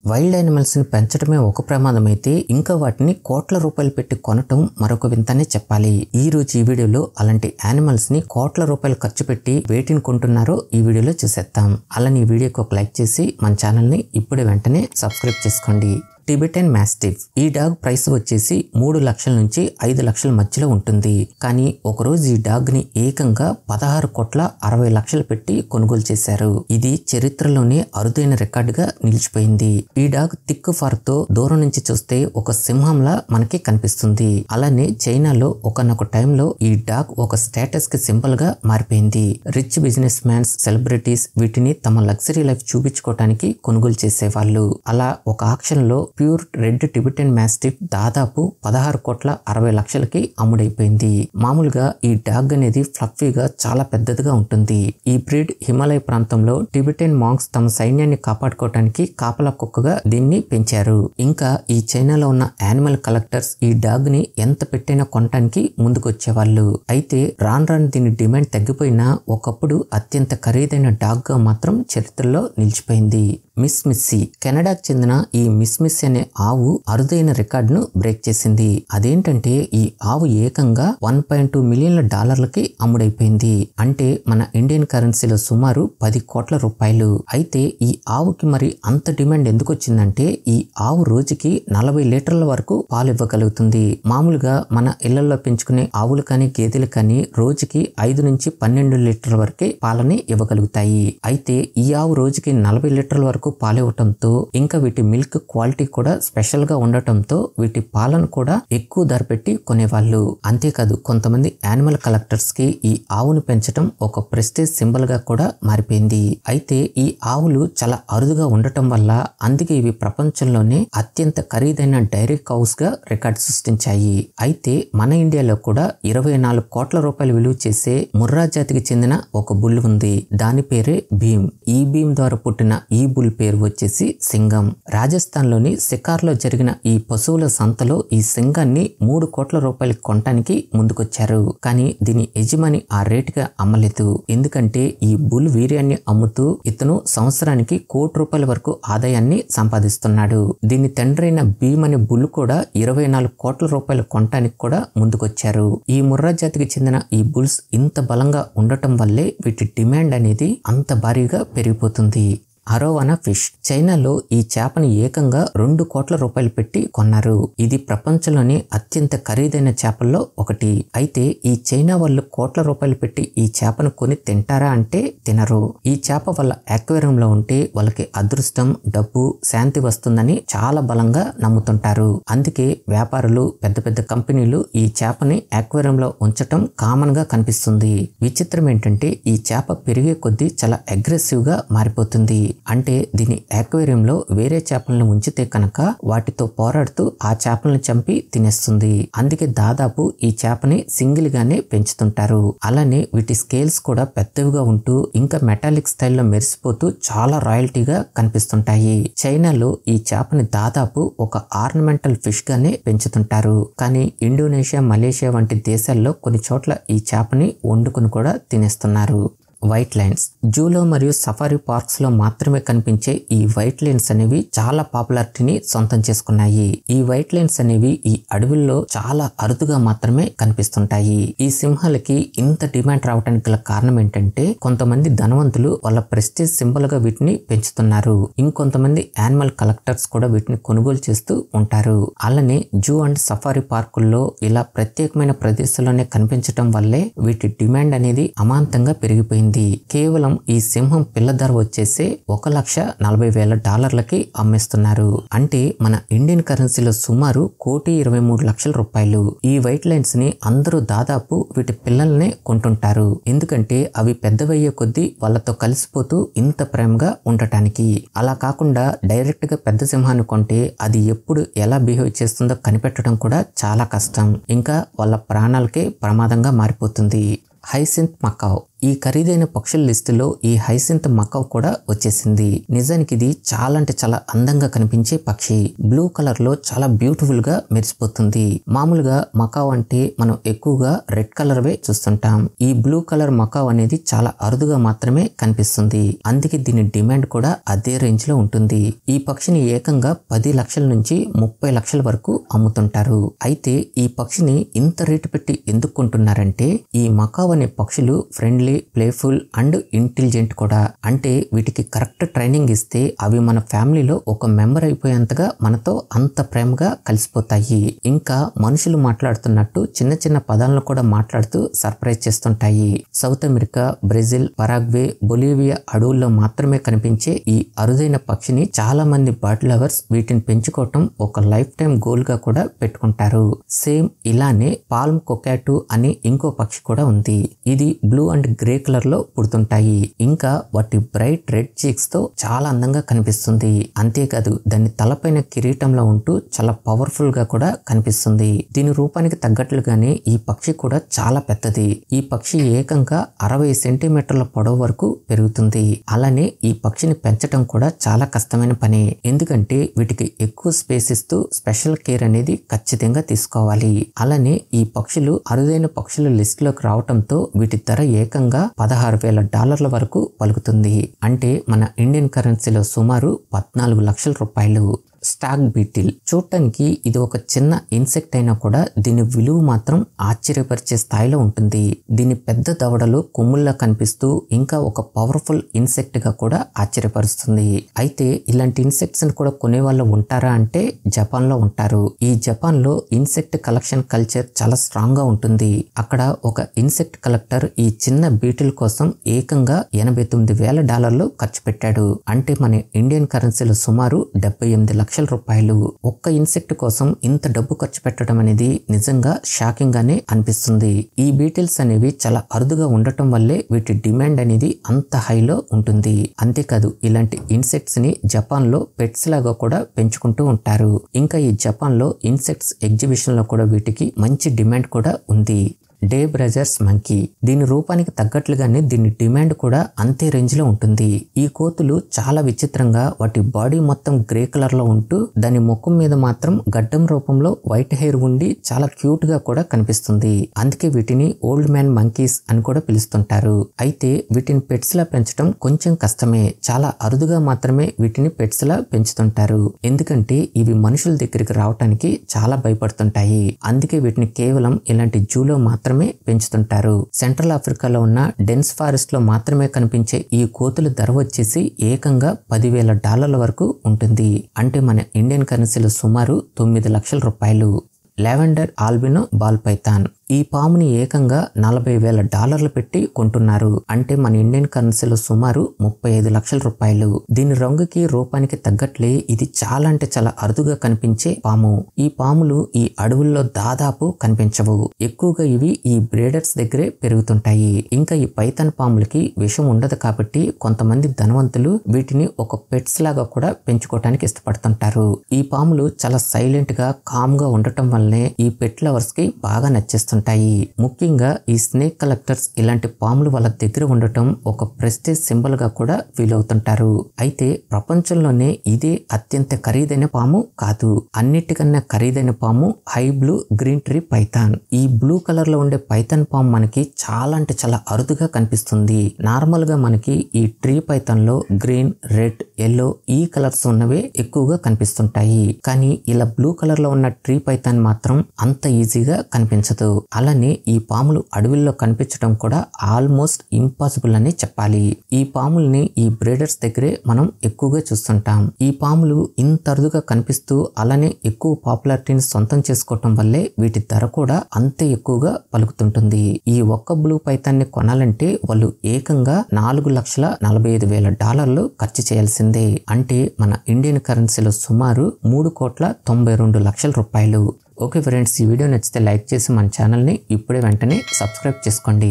Wild animals ని పెంచడమే ఒక ప్రమాదం అయితే ఇంకా వాటిని కోట్ల రూపాయలు పెట్టి కొనటం మరొక వింతనే చెప్పాలి. ఈ రోజు ఈ వీడియోలో అలాంటి యానిమల్స్ ని కోట్ల రూపాయలు ఖర్చు పెట్టి వేటిని కొంటున్నారో ఈ వీడియోలో చూసేద్దాం. అలానే ఈ వీడియోకి ఒక లైక్ చేసి మన ఛానల్ ని ఇప్పుడే వెంటనే సబ్స్క్రైబ్ చేసుకోండి. టిబెటన్ మాస్టిఫ్ ఈ డాగ్ ప్రైస్ వచ్చేసి 3 లక్షల నుంచి 5 లక్షల మధ్యలో ఉంటుంది. కానీ ఒకరోజు ఈ డాగ్ ని ఏకంగా 16,60,00,000 పెట్టి కొనుగోలు చేశారు. ఇది చరిత్రలోనే అరుదైన రికార్డుగా నిలిచిపోయింది. ఈ డాగ్ థిక్ ఫర్ తో దూరం నుంచి చూస్తే ఒక సింహంలా మనకి కనిపిస్తుంది. అలానే చైనాలో ఒకనొక టైంలో ఈ డాగ్ ఒక స్టేటస్ కి సింబల్ గా మారిపోయింది. రిచ్ బిజినెస్ మ్యాన్స్, సెలబ్రిటీస్ వీటిని తమ లగ్జరీ లైఫ్ చూపించుకోవడానికి కొనుగోలు చేసేవాళ్ళు. అలా ఒక ఆక్షన్ లో ప్యూర్ రెడ్ టిబెటన్ మాస్టిఫ్ దాదాపు 16,60,00,000కి అమ్ముడైపోయింది. మామూలుగా ఈ డాగ్ అనేది ఫ్లఫీగా చాలా పెద్దదిగా ఉంటుంది. ఈ బ్రీడ్ హిమాలయ ప్రాంతంలో టిబెటన్ మాంక్స్ తమ సైన్యాన్ని కాపాడుకోవడానికి కాపలా కుక్కగా దీన్ని పెంచారు. ఇంకా ఈ చైనాలో ఉన్న యానిమల్ కలెక్టర్స్ ఈ డాగ్ ని ఎంత పెట్టైనా కొనడానికి ముందుకొచ్చేవాళ్ళు. అయితే రాను దీని డిమాండ్ తగ్గిపోయినా ఒకప్పుడు అత్యంత ఖరీదైన డాగ్ గా మాత్రం చరిత్రలో నిలిచిపోయింది. మిస్ మిస్సీ కెనడాకు చెందిన ఈ మిస్ మిస్సీ అనే ఆవు అరుదైన రికార్డును బ్రేక్ చేసింది. అదేంటంటే ఈ ఆవు ఏకంగా $1.2 మిలియన్ల అమ్ముడైపోయింది. అంటే మన ఇండియన్ కరెన్సీలో సుమారు 10 కోట్ల రూపాయలు. అయితే ఈ ఆవుకి మరి అంత డిమాండ్ ఎందుకు వచ్చిందంటే ఈ ఆవు రోజుకి 40 లీటర్ల వరకు పాలు ఇవ్వగలుగుతుంది. మామూలుగా మన ఇళ్లలో పెంచుకునే ఆవులు కానీ గేదెలు కానీ రోజుకి 5 నుంచి 12 లీటర్ల వరకే పాలని ఇవ్వగలుగుతాయి. అయితే ఈ ఆవు రోజుకి 40 లీటర్ల వరకు పాలు ఇవ్వటంతో ఇంకా వీటి మిల్క్ క్వాలిటీ కూడా స్పెషల్ గా ఉండటంతో వీటి పాలను కూడా ఎక్కువ ధర పెట్టి కొనేవాళ్ళు. అంతేకాదు కొంతమంది యానిమల్ కలెక్టర్స్ కి ఈ ఆవును పెంచడం ఒక ప్రెస్టేజ్ సింబల్ గా కూడా మారిపోయింది. అయితే ఈ ఆవులు చాలా అరుదుగా ఉండటం వల్ల అందుకే ఇవి ప్రపంచంలోనే అత్యంత ఖరీదైన డైరీ కౌస్ గా రికార్డు సృష్టించాయి. అయితే మన ఇండియాలో కూడా 24 కోట్ల రూపాయలు విలువ చేసే ముర్రా జాతికి చెందిన ఒక బుల్ ఉంది. దాని పేరే భీమ్. ఈ భీమ్ ద్వారా పుట్టిన ఈ బుల్ పేరు వచ్చేసి సింగం. రాజస్థాన్ లోని శికార్లో జరిగిన ఈ పశువుల సంతలో ఈ సింగాన్ని 3 కోట్ల రూపాయలకి కొనడానికి ముందుకొచ్చారు. కానీ దీని యజమాని ఆ రేటుగా అమ్మలేదు. ఎందుకంటే ఈ బుల్ వీర్యాన్ని అమ్ముతూ ఇతను సంవత్సరానికి ₹1 కోటి వరకు ఆదాయాన్ని సంపాదిస్తున్నాడు. దీని తండ్రైన భీమ్ అనే బుల్ కూడా 24 కోట్ల రూపాయలు కొనడానికి కూడా ముందుకొచ్చారు. ఈ ముర్రా జాతికి చెందిన ఈ బుల్స్ ఇంత బలంగా ఉండటం వల్లే వీటి డిమాండ్ అనేది అంత భారీగా పెరిగిపోతుంది. అరోవానా ఫిష్ చైనాలో ఈ చేపని ఏకంగా 2 కోట్ల రూపాయలు పెట్టి కొన్నారు. ఇది ప్రపంచంలోనే అత్యంత ఖరీదైన చేపల్లో ఒకటి. అయితే ఈ చైనా వాళ్ళు కోట్ల రూపాయలు పెట్టి ఈ చేపను కొని తింటారా అంటే తినరు. ఈ చేప వాళ్ళ అక్వేరియంలో ఉంటే వాళ్ళకి అదృష్టం, డబ్బు, శాంతి వస్తుందని చాలా బలంగా నమ్ముతుంటారు. అందుకే వ్యాపారులు, పెద్ద పెద్ద కంపెనీలు ఈ చేపని అక్వేరియంలో ఉంచటం కామన్ గా కనిపిస్తుంది. విచిత్రం ఏంటంటే ఈ చేప పెరిగే కొద్దీ చాలా అగ్రెసివ్ గా మారిపోతుంది. అంటే దీని అక్వేరియంలో వేరే చేపలను ఉంచితే కనుక వాటితో పోరాడుతూ ఆ చేపలను చంపి తినేస్తుంది. అందుకే దాదాపు ఈ చేపని సింగిల్ గానే పెంచుతుంటారు. అలానే వీటి స్కేల్స్ కూడా పెద్దవిగా ఉంటూ ఇంకా మెటాలిక్ స్టైల్లో మెరిసిపోతూ చాలా రాయల్టీగా కనిపిస్తుంటాయి. చైనాలో ఈ చేపని దాదాపు ఒక ఆర్నమెంటల్ ఫిష్ గానే పెంచుతుంటారు. కానీ ఇండోనేషియా, మలేషియా వంటి దేశాల్లో కొన్ని చోట్ల ఈ చేపని వండుకుని కూడా తినేస్తున్నారు. వైట్ లైన్స్ జూలో మరియు సఫారీ పార్క్స్ లో మాత్రమే కనిపించే ఈ వైట్ లైన్స్ అనేవి చాలా పాపులారిటీని సొంతం చేసుకున్నాయి. ఈ వైట్ లైన్స్ అనేవి ఈ అడవుల్లో చాలా అరుదుగా మాత్రమే కనిపిస్తుంటాయి. ఈ సింహాలకి ఇంత డిమాండ్ రావడానికి గల కారణం ఏంటంటే కొంతమంది ధనవంతులు వాళ్ళ ప్రెస్టేజ్ సింబల్ గా వీటిని పెంచుతున్నారు. ఇంకొంతమంది యానిమల్ కలెక్టర్స్ కూడా వీటిని కొనుగోలు చేస్తూ ఉంటారు. అలానే జూ అండ్ సఫారీ పార్కుల్లో ఇలా ప్రత్యేకమైన ప్రదేశాల్లోనే కనిపించడం వల్లే వీటి డిమాండ్ అనేది అమాంతంగా పెరిగిపోయింది. కేవలం ఈ సింహం పిల్ల ధర వచ్చేసి $1,40,000 అమ్మేస్తున్నారు. అంటే మన ఇండియన్ కరెన్సీలో సుమారు ₹1,23,00,000. ఈ వైట్ లైన్స్ ని అందరూ దాదాపు వీటి పిల్లల్నే కొంటుంటారు. ఎందుకంటే అవి పెద్దవయ్యే కొద్దీ వాళ్ళతో కలిసిపోతూ ఇంత ప్రేమగా ఉండటానికి. అలా కాకుండా డైరెక్ట్ గా పెద్ద సింహాన్ని కొంటే అది ఎప్పుడు ఎలా బిహేవ్ చేస్తుందో కనిపెట్టడం కూడా చాలా కష్టం. ఇంకా వాళ్ళ ప్రాణాలకే ప్రమాదంగా మారిపోతుంది. హైసింత్ మకావ్ ఈ ఖరీదైన పక్షుల లిస్టులో ఈ హైసింత్ మకావ్ కూడా వచ్చేసింది. నిజానికి ఇది చాలా అంటే చాలా అందంగా కనిపించే పక్షి. బ్లూ కలర్ లో చాలా బ్యూటిఫుల్ గా మెరిసిపోతుంది. మామూలుగా మకావ్ అంటే మనం ఎక్కువగా రెడ్ కలర్ వే చూస్తుంటాం. ఈ బ్లూ కలర్ మకావ్ అనేది చాలా అరుదుగా మాత్రమే కనిపిస్తుంది. అందుకే దీని డిమాండ్ కూడా అదే రేంజ్ లో ఉంటుంది. ఈ పక్షిని ఏకంగా 10 లక్షల నుంచి 30 లక్షల వరకు అమ్ముతుంటారు. అయితే ఈ పక్షిని ఇంత రేటు పెట్టి ఎందుకు కొంటున్నారంటే ఈ మకావ్ అనే పక్షులు ఫ్రెండ్లీ, ప్లేఫుల్ అండ్ ఇంటెలిజెంట్ కూడా. అంటే వీటికి కరెక్ట్ ట్రైనింగ్ ఇస్తే అవి మన ఫ్యామిలీలో ఒక మెంబర్ అయిపోయేంతగా మనతో అంత ప్రేమగా కలిసిపోతాయి. ఇంకా మనుషులు మాట్లాడుతున్నట్టు చిన్న చిన్న పదాలను కూడా మాట్లాడుతూ సర్ప్రైజ్ చేస్తుంటాయి. South America, Brazil, Paraguay, Bolivia అడవుల్లో మాత్రమే కనిపించే ఈ అరుదైన పక్షిని చాలా మంది బర్డ్ లవర్స్ వీటిని పెంచుకోవటం ఒక లైఫ్ టైం గోల్ గా కూడా పెట్టుకుంటారు. సేమ్ ఇలానే పాల్మ్ కొకాటు అనే ఇంకో పక్షి కూడా ఉంది. ఇది బ్లూ అండ్ గ్రే కలర్ లో పుడుతుంటాయి. ఇంకా వాటి బ్రైట్ రెడ్ చీక్స్ తో చాలా అందంగా కనిపిస్తుంది. అంతేకాదు దాని తలపైన కిరీటంలో ఉంటూ చాలా పవర్ఫుల్ గా కూడా కనిపిస్తుంది. దీని రూపానికి తగ్గట్లుగానే ఈ పక్షి కూడా చాలా పెద్దది. ఈ పక్షి ఏకంగా 60 సెంటీమీటర్ల పొడవు వరకు పెరుగుతుంది. అలానే ఈ పక్షిని పెంచడం కూడా చాలా కష్టమైన పని. ఎందుకంటే వీటికి ఎక్కువ స్పేస్ ఇస్తూ స్పెషల్ కేర్ అనేది ఖచ్చితంగా తీసుకోవాలి. అలానే ఈ పక్షులు అరుదైన పక్షుల లిస్ట్ లోకి రావటంతో వీటి ధర ఏకంగా $16,000 వరకు పలుకుతుంది. అంటే మన ఇండియన్ కరెన్సీలో సుమారు 14 లక్షల రూపాయలు. స్టాగ్ బీటిల్ చూడటానికి ఇది ఒక చిన్న ఇన్సెక్ట్ అయినా కూడా దీని విలువ మాత్రం ఆశ్చర్యపరిచే స్థాయిలో ఉంటుంది. దీని పెద్ద దవడలు కొమ్ముల్లా కనిపిస్తూ ఇంకా ఒక పవర్ఫుల్ ఇన్సెక్ట్ గా కూడా ఆశ్చర్యపరుస్తుంది. అయితే ఇలాంటి ఇన్సెక్ట్స్ కూడా కొనే వాళ్ళు ఉంటారా అంటే జపాన్ లో ఉంటారు. ఈ జపాన్ లో ఇన్సెక్ట్ కలెక్షన్ కల్చర్ చాలా స్ట్రాంగ్ గా ఉంటుంది. అక్కడ ఒక ఇన్సెక్ట్ కలెక్టర్ ఈ చిన్న బీటిల్ కోసం ఏకంగా $89,000 ఖర్చు పెట్టాడు. అంటే మన ఇండియన్ కరెన్సీలో సుమారు 78 లక్షల రూపాయలు. ఒక్క ఇన్సెక్ట్ కోసం ఇంత డబ్బు ఖర్చు పెట్టడం అనేది నిజంగా షాకింగ్ గానే అనిపిస్తుంది. ఈ బీటిల్స్ అనేవి చాలా అరుదుగా ఉండటం వల్లే వీటి డిమాండ్ అనేది అంత హైలో ఉంటుంది. అంతేకాదు ఇలాంటి ఇన్సెక్ట్స్ ని జపాన్ లో పెట్స్ లాగా కూడా పెంచుకుంటూ ఉంటారు. ఇంకా ఈ జపాన్ లో ఇన్సెక్ట్స్ ఎగ్జిబిషన్ లో కూడా వీటికి మంచి డిమాండ్ కూడా ఉంది. డే బ్రజర్స్ మంకీ దీని రూపానికి తగ్గట్లుగానే దీని డిమాండ్ కూడా అంతే రేంజ్ లో ఉంటుంది. ఈ కోతులు చాలా విచిత్రంగా వాటి బాడీ మొత్తం గ్రే కలర్ లో ఉంటూ దాని ముఖం మీద మాత్రం గడ్డం రూపంలో వైట్ హెయిర్ ఉండి చాలా క్యూట్ గా కూడా కనిపిస్తుంది. అందుకే వీటిని ఓల్డ్ మ్యాన్ మంకీస్ అని కూడా పిలుస్తుంటారు. అయితే వీటిని పెట్స్ లా పెంచడం కొంచెం కష్టమే. చాలా అరుదుగా మాత్రమే వీటిని పెట్స్ లా పెంచుతుంటారు. ఎందుకంటే ఇవి మనుషుల దగ్గరికి రావటానికి చాలా భయపడుతుంటాయి. అందుకే వీటిని కేవలం ఇలాంటి జూలో మాత్రమే పెంచుతుంటారు. సెంట్రల్ ఆఫ్రికాలో ఉన్న డెన్స్ ఫారెస్ట్ లో మాత్రమే కనిపించే ఈ కోతుల ధర వచ్చేసి ఏకంగా $10,000 వరకు ఉంటుంది. అంటే మన ఇండియన్ కరెన్సీలో సుమారు 9 లక్షల రూపాయలు. లావెండర్ ఆల్బినో బాల్ పైథాన్ ఈ పాముని ఏకంగా $40,000 పెట్టి కొంటున్నారు. అంటే మన ఇండియన్ కరెన్సీలో సుమారు 35 లక్షల రూపాయలు. దీని రంగుకి రూపానికి తగ్గట్లే ఇది చాలా అంటే చాలా అరుదుగా కనిపించే పాము. ఈ పాములు ఈ అడవుల్లో దాదాపు కనిపించవు. ఎక్కువగా ఇవి ఈ బ్రీడర్స్ దగ్గరే పెరుగుతుంటాయి. ఇంకా ఈ పైథాన్ పాములకి విషం ఉండదు కాబట్టి కొంతమంది ధనవంతులు వీటిని ఒక పెట్స్ లాగా కూడా పెంచుకోవడానికి ఇష్టపడుతుంటారు. ఈ పాములు చాలా సైలెంట్ గా కామ్ గా ఉండటం వల్లనే ఈ పెట్ లవర్స్ కి బాగా నచ్చేస్తుంది. ముఖ్యంగా ఈ స్నేక్ కలెక్టర్స్ ఇలాంటి పాములు వాళ్ళ దగ్గర ఉండటం ఒక ప్రెస్టేజ్ సింబల్ గా కూడా ఫీల్ అవుతుంటారు. అయితే ప్రపంచంలోనే ఇదే అత్యంత ఖరీదైన పాము కాదు. అన్నిటికన్నా ఖరీదైన పాము high blue green tree Python. ఈ బ్లూ కలర్ లో ఉండే పైథాన్ పాము మనకి చాలా అంటే చాలా అరుదుగా కనిపిస్తుంది. నార్మల్ గా మనకి ఈ ట్రీ పైథాన్ లో గ్రీన్, రెడ్, ఎల్లో ఈ కలర్స్ ఉన్నవే ఎక్కువగా కనిపిస్తుంటాయి. కానీ ఇలా బ్లూ కలర్ లో ఉన్న ట్రీ పైథాన్ మాత్రం అంత ఈజీగా కనిపించదు. అలానే ఈ పాములు అడవిల్లో కనిపించడం కూడా ఆల్మోస్ట్ ఇంపాసిబుల్ అని చెప్పాలి. ఈ పాముల్ని ఈ బ్రీడర్స్ దగ్గరే మనం ఎక్కువగా చూస్తుంటాం. ఈ పాములు ఇంత అరుదుగా కనిపిస్తూ అలానే ఎక్కువ పాపులారిటీని సొంతం చేసుకోవటం వల్లే వీటి ధర కూడా అంతే ఎక్కువగా పలుకుతుంటుంది. ఈ ఒక్క బ్లూ పైథాన్ని కొనాలంటే వాళ్ళు ఏకంగా $4,45,000 ఖర్చు చేయాల్సిందే. అంటే మన ఇండియన్ కరెన్సీలో సుమారు $3,92,00,000. ఓకే ఫ్రెండ్స్, ఈ వీడియో నచ్చితే లైక్ చేసి మన ఛానల్ని ఇప్పుడే వెంటనే సబ్స్క్రైబ్ చేసుకోండి.